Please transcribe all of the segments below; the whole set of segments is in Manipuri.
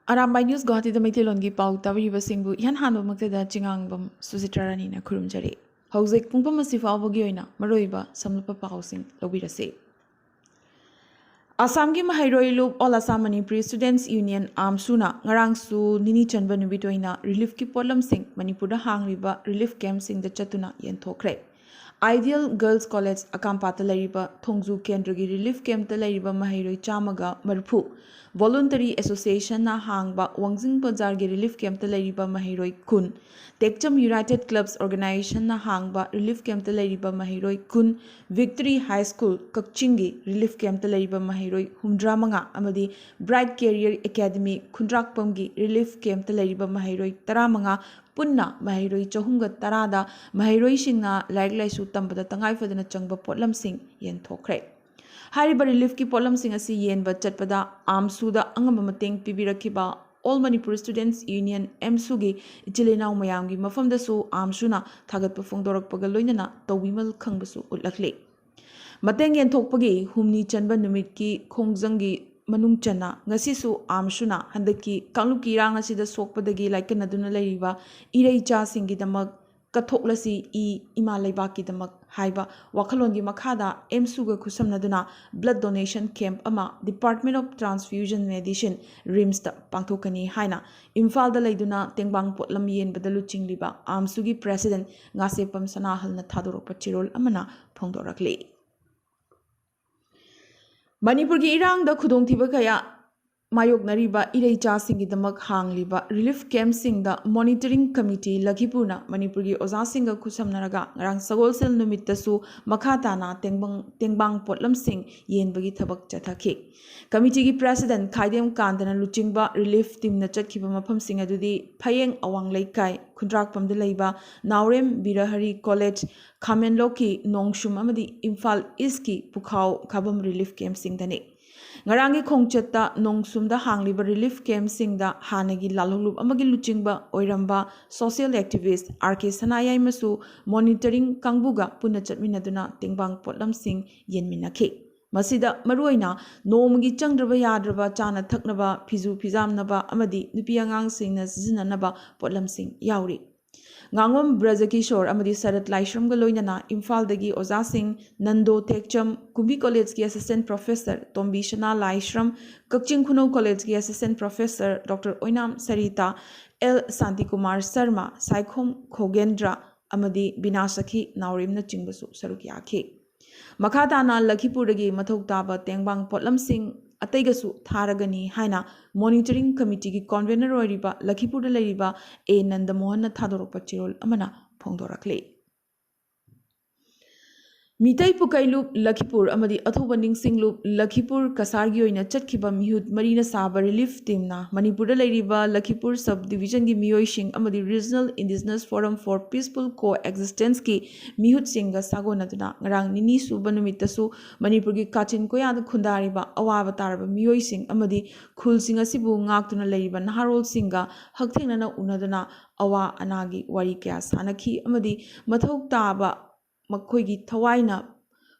Arambai News Guwahati da Maithelongi pau tabariba singbu ihan hanu maktada chingangbam Susitrarani na khurumjari. Hauzik pungpam asi fawbagi oina maroiba samlupa pausing lobirase. Assam ki mahairoi loop All Assam Manipuri Students Union Amsuna ngarang su nini chanba nubitoina relief ki polam sing Manipur da hangriba relief camp sing da chatuna yenthokre. Ideal Girls College Akampata Lariba Thongzu Kendragi Relief Camp ta Lariba Mahairoi Chamaga Marphu Voluntary Association na hangba Wangzing Bazar gi Relief Camp ta Lariba Mahairoi Kun Tekcham United Clubs Organization na hangba Relief Camp ta Lariba Mahairoi Kun Victory High School Kakchingi Relief Camp ta Lariba Mahairoi Humdra Manga amadi Bright Career Academy Khundrakpamgi Relief Camp ta Lariba Mahairoi Taramanga Punna Mahiroi Chahunga Tarada Mahiroi Singna Laik Laisu Tambada Tangai Fadana Changba Potlam Sing Yen Thokre. Hariba relief ki Potlam Sing asi Yen Bachatpada Amsuda Angamamateng Pibirakiba All Manipur Students Union MSUgi Ichilena Mayamgi Mafamdasu Amsuna Tagat Pafongdorak Pagaloinana Tawimal Kangbasu Utlakle. Mateng Yen Thokpagi Humni Chanba Numit Khongzangi Manung Chana Ngasisu Amsuna Handaki Kaluki Rang asida Sokpadagi like Naduna Lariva Irei Cha Singidamak Katoklasi Ima Laibaki Damak Haiba Wakalongi Makada Emsuga Kusamnaduna Blood Donation Camp Ama Department of Transfusion Medicine Rimsta Pangtokani Haina Imfal da Laiduna Tengbang Potlam Yen Badaluching Liba Amsugi President Ngasepam Sanahal na Thadorok Pachirol Amana Pongdorakli Manipur ki irang da khudong thiba kaya mayok nariba irei cha singi damak hangliba relief camp sing da monitoring committee Lakhipurna Manipur ki oza singa khusam naraga ngarang sagol sel numit tasu makhata na tengbang potlam sing yen bagi thabak chathaki committee ki president Khaidem Kandana luchingba relief team na chatkiba mafam sing adudi phayeng awang laikai khundrak pamda leiba Naurem Birahari College Khamenloki Nongshum amadi Imphal East ki Pukhau Khabam relief camp sing dani Ngarangi Khongchatta Nongsumda hangliba relief camp singda hanagi lalhulup amagi luchingba oiramba social activist RK Sanayai masu monitoring kangbuga punna chatminaduna tengbang potlam sing yenminakhe Masida maruaina nomgi changdraba yadraba chana thaknaba phizu phizamnaba amadi nupi angang singna sizinanaba potlam sing yauri Ngangom Brazakishore amadi Sarat Laishram Galoinana Imphal dagi Oza Singh Nando Tekcham Kumbi College ki Assistant Professor Tombi Shana Laishram Kakching Khuno College ki Assistant Professor Dr. Oinam Sarita L Santikumar Sarma Saikhom Khogendra amadi Binasakhi Naurim na Chingbasu Sarukyakhi Makhatana Lakhipur dagi Mathok Taba Tengbang Potlam Singh Ataigasu Tharagani Haina Monitoring Committee ki Convener Oriba Lakhipur Lariba A Nanda Mohan Thadorok Pachirol Amana Pongdorakle Mitai Pukailup Lakhipur Amadi Athobaning Singlup Lakhipur Kasargi oina Chatkiba Mihut Marina Saba Relief Teamna Manipur Lariba Lakhipur Subdivision gi Miyoi Sing Amadi Regional Indigenous Forum for Peaceful Coexistence ki Mihut Singa Sagonaduna Ngarang Nini Subanumitasu Manipur gi Kachin Koyada Khundariba Awaba Taraba Miyoi Sing Amadi Khul Sing Asibu Ngaktuna Lariba Naharol Singa Hakthengna Unaduna Awa Anagi Wari Kya Sanaki Amadi Mathok Taba Makoigi Tawaina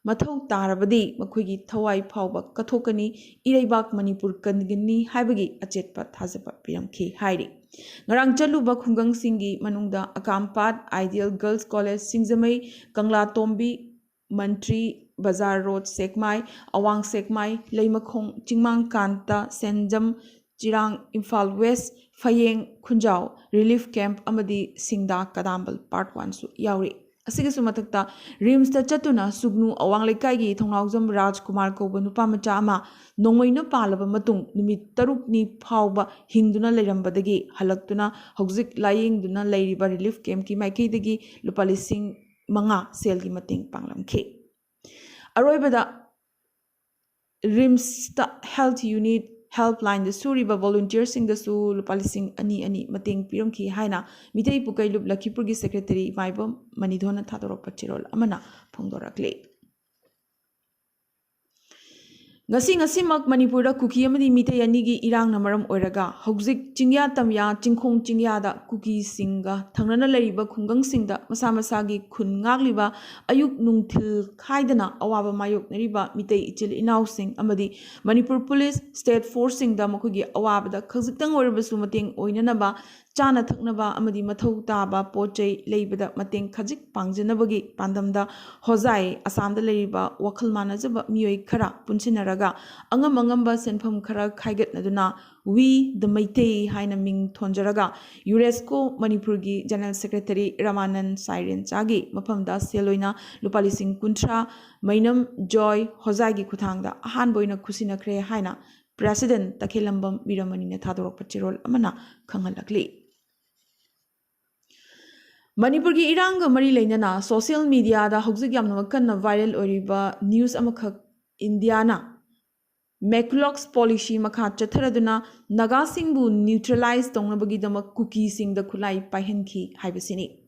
Mathau Tarabadi Makoigi Tawai Pauba Katokani Irebak Manipur Kangini Haibagi Achetpa Thazapa Piramki Hairi Ngarang Chaluba Kungang Singi Manungda Akampat Ideal Girls College Singzamai Kangla Tombi Mantri Bazar Road Sekmai Awang Sekmai Leimakhong Chingmang Kanta Senjam Chirang Imphal West Fayeng Khunjau Relief Camp Amadi Singda Kadambal Part 1 Su Yauri Asigasu matakta Rimsta Chatuna Sugnu Awang Lekagi Thongauzam Raj Kumar Koba Nupa Macha Ama Nongmaina Palaba Matung Numit Taruk ni Phauba Hingduna Lerambadagi Halaktuna Hogzik Lying Duna Lairiba Relief Camp ki Maikidagi Lupalising Manga Selgi Mating Panglamke Aroibada Rimsta Health Unit Helpline the Suriba volunteers in the Su Lupalising Ani Mating Piramki Haina Mitei Pukai Lup Lakhipurgi Secretary Maibam Manidona Thadorok Pachirol Amana Pongdorakle ngasimak Manipurda kuki amadi mitay anigi irang na maram oiraga hauzik chingya tamya chingkhong chingya da kuki singa thangnana lariba khungang singda masa masagi khun ngagliba ayuk nungthil khaidana awaba mayok nariba mitay ichil inaw sing amadi Manipur Police State Force singda makugi awabada khajitang oirabasu mateng oinanaba chana thaknaba amadi mathau taba pochai leibada mateng khajik pangjanabagi pandamda hozai Assam da lariba wakhal manajaba miyoi khara punsinara angam angamba senpham khara khaigatnaduna we the Maitei haina ming thonjaraga UNESCO Manipur gi General Secretary Ramanan Siren Chagi mafamda seloina lupali sing kuntra mainam joy hozai gi khuthangda ahan boina khusina khre haina President Takhelambam Biramani ne thadorok pachirol amana khangalakli Manipur gi iranga mari leinana social media da hauzik yamna kanna viral oriba news amakha Indiana Maclox policy makha chatharaduna naga singbu neutralize tongnabagi dama cookie sing the khulai paihanki haibasini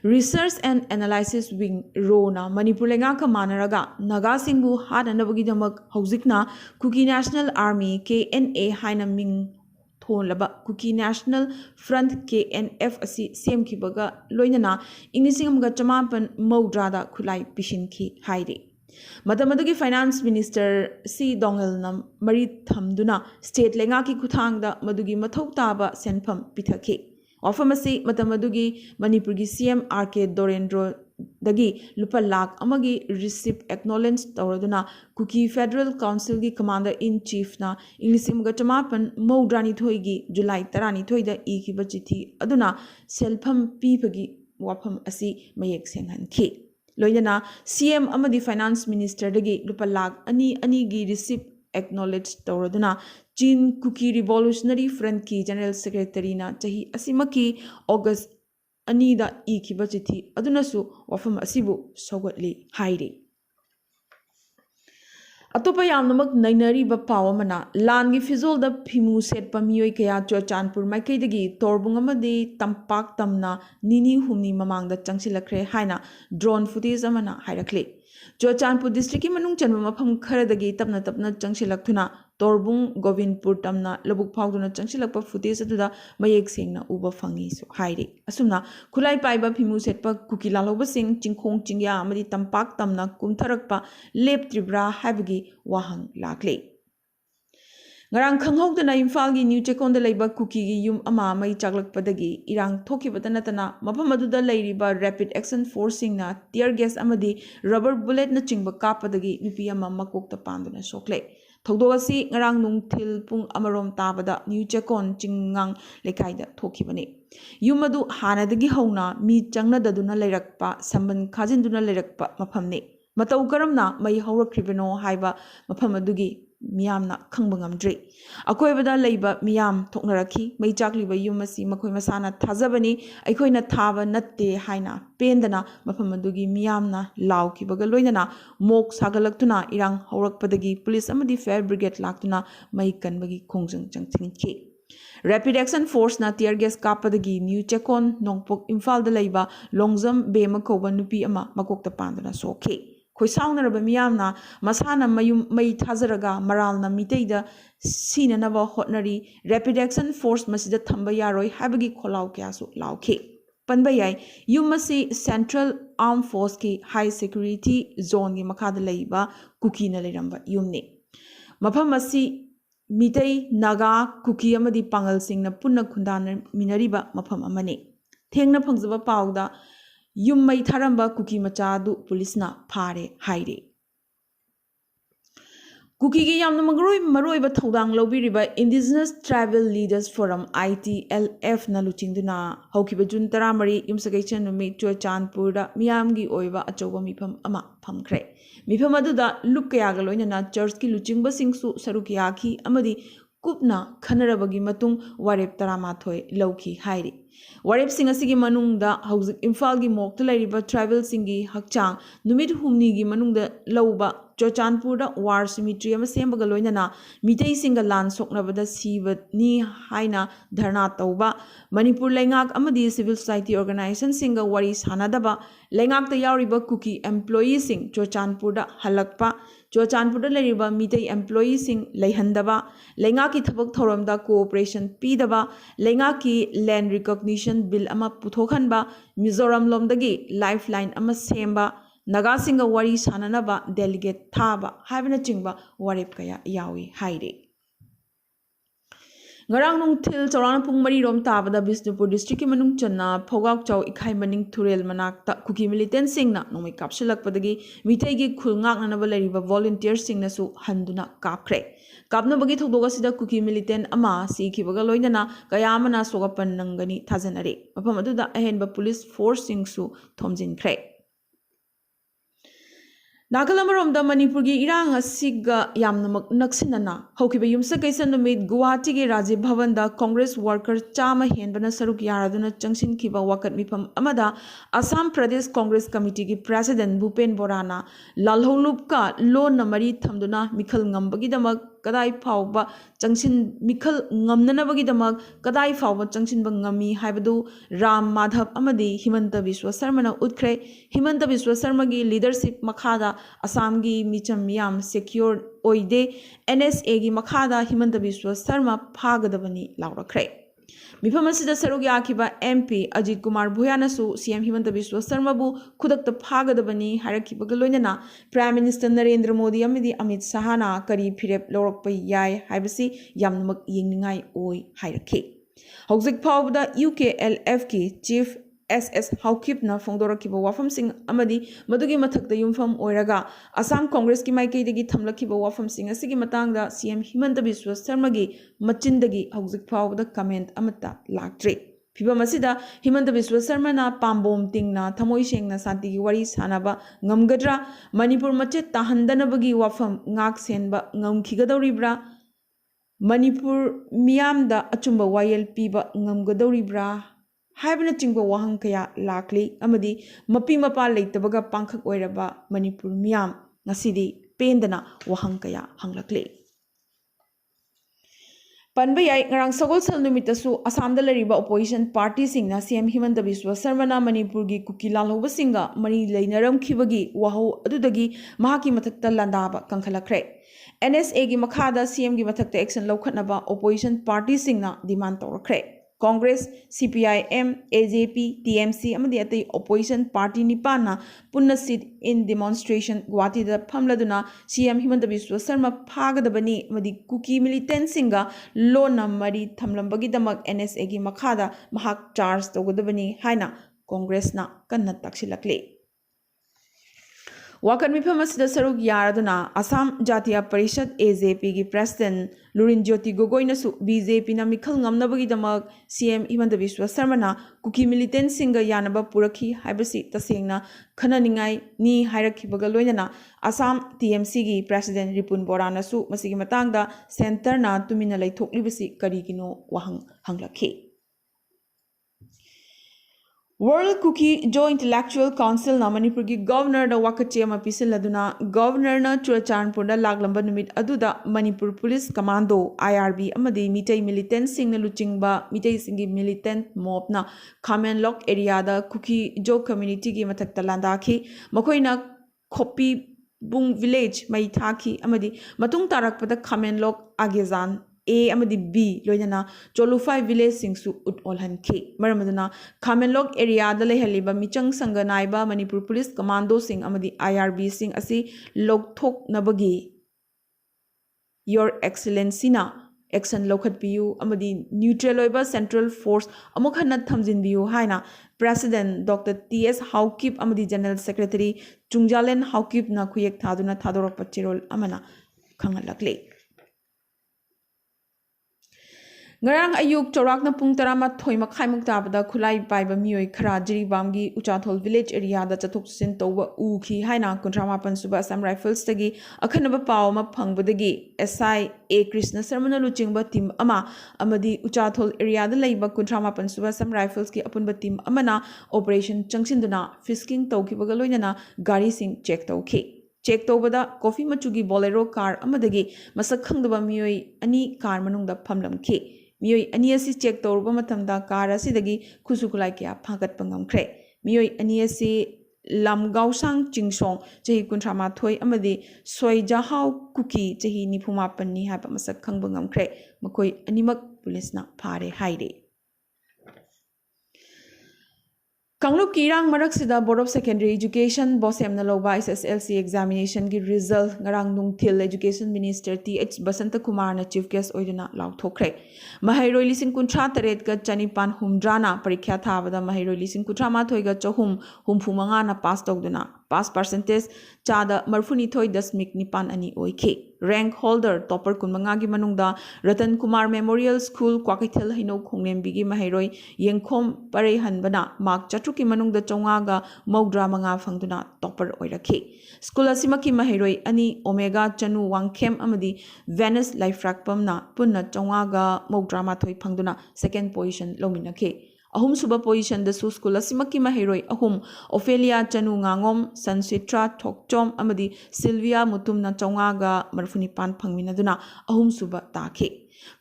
Research and Analysis Wing Rona Manipur lenga ka manaraga naga singbu hadanabagi dama hauzikna Cookie National Army KNA haina ming thonlaba Cookie National Front KNF asi semkibaga loinana inglisingam chamapan maudrada khulai pishinki hairi Madamadugi Finance Minister C. Dongel nam Mari Thamduna State Lenga ki Kuthangda Madugi Mathau Taba Senpham Pithaki. Wafamasi Matamadugi Manipurgi CM RK Dorendro Dagi Lupa Lak Amagi Receive Acknowledge Tauraduna Kuki Federal Council gi Commander in Chief na Inglisim Gachamapan Maudrani Thoigi July Tarani Thoida Iki Bachithi Aduna Selpham Pipagi Wafam Asi Mayek Senghan Ki. Loinana CM amadi Finance Minister dagi lupa lakh ani gi receipt acknowledge tauraduna Chin Cookie Revolutionary Front ki General Secretary na chahi asimaki August ani da ikiba chithi adunasu wafam asibu sogatli hairi Atopa yamnamak nainari ba pawamana langi fizol da phimu set pamiyoi kaya Churchanpur maikaidagi torbung amadi tampak tamna nini humni mamangda changsilakre haina drone footage amana hairakle Churchanpur district ki manung chanba mafam kharadagi tapna changsilaktuna torbung Govindpur tamna labuk phawduna changsilakpa footage aduda mayek sengna uba phangi so hairi asumna khulai paiba phimu setpa kukila loba sing chingkhong chingya amadi tampak tamna kumtharakpa lep tribra habagi wahang lakle ngarang khanghawdana Imphal New Chekon da leiba Kuki gi yum ama mai chaglakpadagi irang thokibadana tana mafam aduda leiriba Rapid Action Forcing na tear gas amadi rubber bullet na chingba kapadagi nupi ama makokta panduna sokle thogdogasi ngarang nungthil pung amarom tabada New Chekon chingang lekaida thokibani yumadu hanadagi hauna mi changna daduna leirakpa samban khajinduna leirakpa mafamne matau karamna mai hawrakribano haiba mafam adugi miyamna khangbangamdri akoibada leiba miyam thoknarakhi mai chakliba yumasi makoi masana thajabani aikoina thaba natte haina pendana mafam adugi miyamna laukhibaga loinana mok sagalaktuna irang hawrakpadagi police amadi fire brigade laktuna mai kanbagi khongjang changthingki Rapid Action Force na tear gas kapadagi New Chekon Nongpok Imphal da leiba Longjam Bema koba nupi ama makokta panduna sokhe Koi saunaraba miyamna masana mayum mai thazaraga maralna miteida sinanaba hotnari Rapid Action Force masida thamba yaroi habagi kholau kyasu laukhe panbayai yumasi Central Armed Force ki High Security Zone gi makhada leiba Kuki na leiramba yumne mafam asi mitei naga Kuki amadi pangal singna punna khundana minariba mafam amane thengna phangjaba pawda Yum mai tharamba Kuki machadu police na phare haire Kuki gi yamna maroi ba thodang lobiriba Indigenous Tribal Leaders Forum ITLF na luchingduna haukiba June 13 yumsagaichen numi Churchanpur da miyam gi oiba achoba mifam ama phamkhre mifam aduda lukyaga loinana church ki luchingba singsu sarukya amadi kupna khanarabagi matung warep 13 lawki haire Warep Singasigi Manungda Housing Imphal gi Mokta Lariba Tribal Singi Hakchang Numit Humni gi Manungda Lauba Churchanpur da War Cemetery ama sembaga loinana Mitei Singa Lan Soknabada Siba ni haina dharna tauba Manipur Lengak amadi Civil Society Organization Singa Wari Sanadaba Lengak ta yauriba Kuki employees sing Churchanpur da halakpa Churachandpur leriba mitei employees sing leihandaba lengaki thabak thoramda cooperation pidaba lengaki land recognition bill ama puthokhanba Mizoram lomdagi lifeline ama semba Naga singa wari sananaba delegate thaba haibana chingba warep kaya yawi haire Ngarang nung thil chorana pung mari rom tabada Bisnupur district ki manung channa phogak chaw ikhai maning thurel manakta kuki militant singna nomai kapsilakpadagi mithai gi khulngak nanaba leriba volunteers singna su handuna kapkhre kapna bagi thodoga sida kuki militant ama si khibaga loinana kayamana sogapan nangani thajanare mafam aduda ahenba police force sing su thomjinkhre Nagalamoromda Manipurgi irang asiga yamnamak naksinana hokiba yumsa kaisa numit Guwahati gi Rajiv Bhavan Congress worker chama henbana saruk yaraduna changsin khiba wakat mifam amada Assam Pradesh Congress Committee gi President Bhupen Borana lalholupka lo namari thamduna mikhal ngambagi damak kadai phawba changsin mikhal ngamnanabagi damak kadai phawba changsin ba ngami haibadu Ram Madhav amadi Himanta Biswa Sarma na utkre Himanta Biswa Sarma gi leadership makhada Assam gi micham yam secure oide NSA gi makhada Himanta Biswa Sarma phagadabani laurakre Mifam asida sarug yakiba MP Ajit Kumar Bhuyana su CM Himanta Biswa Sarma bu khudakta phagadabani harakibaga loinana Prime Minister Narendra Modi amidi Amit Sahana kari phirep lorakpa yai haibasi yamnamak yengningai oi hairakhe Hojik phawda UKLF ki Chief SS Haukipna Fongdorakiba Wafam Singh Amadi Madugi Mathakta Yumfam Oiraga Assam Congress ki Maikei degi Thamlakiba Wafam Singh Asigi Matangda CM Himanta Biswa Sarmagi Machindagi Hojik Phawda comment amata laktre Phibam asida Himanta Biswa Sarma na Pambom Tingna Thamoi Sengna Santigi Wari Sanaba Ngamgadra Manipur Machet Tahandanabagi Wafam Ngak Senba Ngamkhigadoribra Manipur Miyamda Achumba Wayel Piba Ngamgadoribra Haibana chingba wahang kaya lakli amadi mapi mapa leitabaga pangkhak oiraba Manipur miyam ngasidi pendana wahang kaya hanglakli Panba yai ngarang sagol sal numitasu Assamda lariba opposition party singna CM Himanta Biswa Sarma na Manipur gi kukilal hoba singa mari leinaram khibagi waho adudagi mahaki mathakta landaba kangkhalakre NSA gi makhada CM gi mathakta action lawkhatnaba opposition party singna demand tawrakre Congress, CPIM, AJP, TMC, amadi atai opposition party nipana punna sit in demonstration Guwahati da phamladuna CM Himanta Biswa Sarma phagadabani amadi kuki militant singa lo namari thamlambagi damak NSA gi makhada mahak charge togodabani haina Congress na kanna taksilakle Wakan mifam asida saruk yaraduna Assam Jatiya Parishad AJP gi President Lurin Jyoti Gogoi nasu BJP na mikhal ngamnabagi damak CM Himanta Biswa Sarma na kuki militant singa yanaba purakhi haibasi tasengna khananingai ni hairakhibaga loinana Assam TMC gi President Ripun Bora nasu masigi matangda center na tumina laithoklibasi karigino wahang hanglakhi World Cookie Joint Intellectual Council na Manipur gi Governor da wakache ma pisaladuna Governor na Churachandpur da laglamba numit aduda Manipur Police Commando IRB amadi mitai militant sing na luchingba mitai singi militant mob na Khamen Lok area da Cookie Jo community gi mathakta landakhi makoina Khopi Bung village mai thaki amadi matung tarakpada Khamen Lok Agezan A amadi B loinana Cholufai village singsu ut olhan ke maramaduna Khamenlok area da lehaliba michang sanga naiba Manipur Police Commando sing amadi IRB sing asi lokthok nabagi Your Excellency na action lokhat piu amadi neutral oiba central force amukhanna thamjin biu haina President Dr. TS Haukip amadi General Secretary Chungjalen Haukip na khuyek thaduna thadorok pachirol amana khangalakle Ngarang ayuk chorak na pung tarama thoi makhai muk tabada khulai paiba mioi khara jiribamgi Uchathol village area da chathok sin towa ukhi haina 38 suba Assam Rifles tagi akhanaba paw ma phangbadagi SI A Krishna Sarmana luchingba team ama amadi Uchathol area da laiba 38 suba Assam Rifles ki apunba team amana operation changsinduna fisking tawkibaga loinana gari sing check tawkhi Check tobada coffee machugi bolero car amadagi masak khangdaba mioi ani car manungda phamlamkhi Mioi ani asi check tawruba matamda car asidagi khusukulai kya phagat pangamkhre Mioi ani asi lamgausang chingsong chahi kuntrama thoi amadi soijahau kuki chahi niphumapani haba masak khangba ngamkhre makoi animak police na phare haire Kanglup Kirang Maraksida Board of Secondary Education Bosem Naloba SSLC examination ki result ngarang nungthil Education Minister TH Basanta Kumar na chief guest oiduna lauthokre Mahairoi lising kuntra taret ka chanipan humdrana parikya thabada Mahairoi lising kuntra ma thoi ga chahum humphumanga na pass togduna pass percentage chada marfuni thoi dasmik nipan ani oike rank holder topper kunmanga gi manungda Ratan Kumar Memorial School Kwakaithel Haino Khonglem bigi Mahairoi yengkhom pare hanbana mark ki manungda chongaga maudra manga phangduna topper oirakhi school asimaki mahairoi ani omega chanu wangkhem amadi Venus life rakpam na punna chongaga maudra ma thoi phangduna second position lominakhe ahum suba position da su school asimaki mahairoi ahum Ophelia chanu ngangom Sansitra Thokchom amadi Sylvia mutumna chongaga marfuni pan phangminaduna ahum suba takhe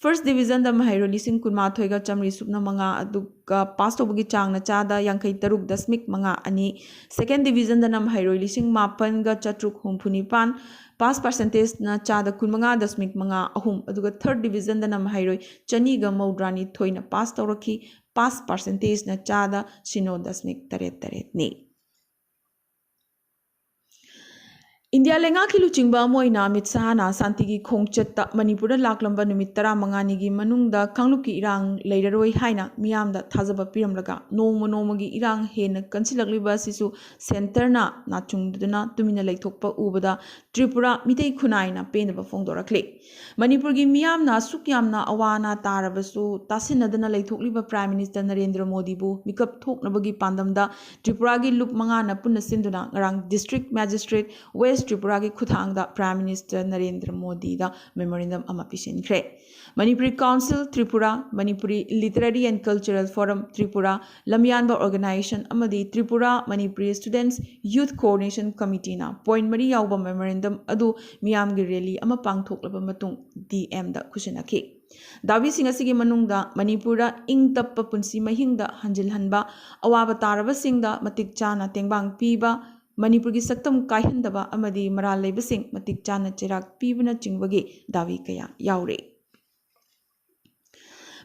First division da Mahairoi lising kunma thoiga chamri supna manga aduga pass tobugi changna chada yankai taruk dasmik manga ani second division da Mahairoi lising mapan ga chatruk humphuni pan pass percentage na chada kunmanga dasmik manga ahum aduga third division da Mahairoi chani ga maudrani thoina pass tawrakhi pass percentage na chada sino dasmik taret taret ni India lenga ki luchingba moina mitsahana santigi khongchatta manipur laklamba numit 15 gi manungda kangluki irang leiraroi haina miyamda thajaba piramlaga nongmagi irang hena kansilagliba sisu centerna nachungduna tumina leithokpa ubada Tripura mitei khunaina penaba fongdorakle manipur gi miyamna sukyamna awana tarabasu tasinadana leithokliba prime minister Narendra Modi bu mikap thoknabagi pandamda Tripura gi lup manga na punna sinduna ngarang district magistrate West Tripura ki Kuthangda Prime Minister Narendra Modi da memorandum ama pishinkre Manipuri Council Tripura Manipuri Literary and Cultural Forum Tripura Lamyanba Organization amadi Tripura Manipuri Students Youth Coordination Committee na point mari yawba memorandum adu miyam gi rally ama pangthoklaba matung DM da khusinakhi Davi sing asigi manungda Manipura ing tappa punsi mahingda hanjilhanba awaba taraba singda matik chana tengbang piba Manipur ki saktam kaihandaba amadi maral leibasing matik chana chirak pibna chingwagi dawi kaya yaure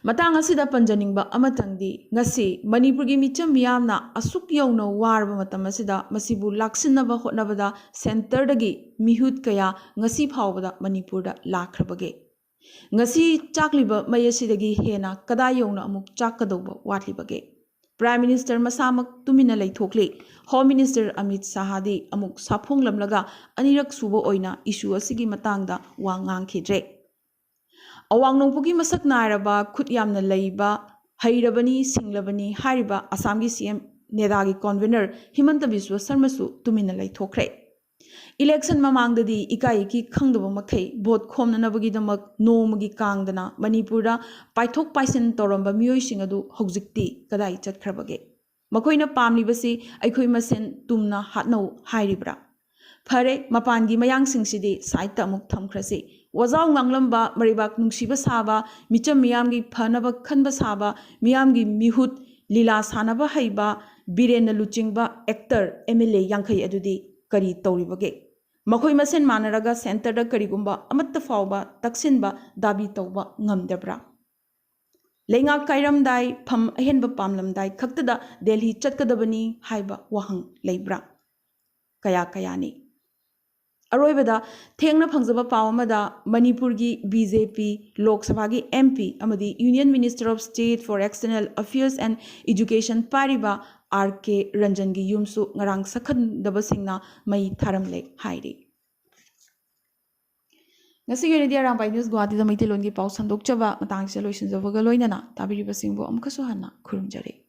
matang asida panjaningba amatangdi ngasi Manipur gi micham miyamna asuk yawna warba matam asida masibu laksinaba hotnabada center dagi mihut kaya ngasi phawbada Manipur da lakhrabage ngasi chakliba mayasidagi hena kada yawna amuk chakadawba watlibage Prime Minister Masamak tumina leithokle Home Minister Amit Sahadi amuk saphong lamlaga anirak subo oina issue asigi matangda wa ngangkhidre awang nongpugi masak nairaba khutyamna leiba hairabani singlabani hariba Assam gi CM Nedagi convener Himanta Biswa Sarma su tumina leithokre Election mamangdadi ikai ki khangdaba makhai vote khomnanabagi damak nomagi kangdana Manipura paithok paisin toramba miyoi singadu hojikti kadai chatkrabage makoina pamlibasi aikhoi masen tumna hatnau hairibra phare mapangi mayang singsidi saita amuk thamkhrasi wazau nganglamba maribak nungsiba saba micham miyamgi phanaba khanba saba miyamgi mihut lila sanaba haiba birena luchingba actor MLA yankhai adudi kari tawribage makhoi masen manaraga center da karigumba amatta fawba taksinba dabi tawba ngamdabra lenga kairamdai pham ahenba pamlamdai khaktada Delhi chatkadabani haiba wahang leibra kaya kayani aroibada thengna phangjaba pawamada Manipur gi BJP Lok Sabha gi MP amadi Union Minister of State for External Affairs and Education pariba RK Ranjan gi yumsu ngarang sakhandaba singna mai tharamle hairi ngasi yoni Arambai News Guwahati da Maitilon gi paw sandokchaba matang se loisinjaba ga loinana tabiriba singbo amkhasu hanna khurumjare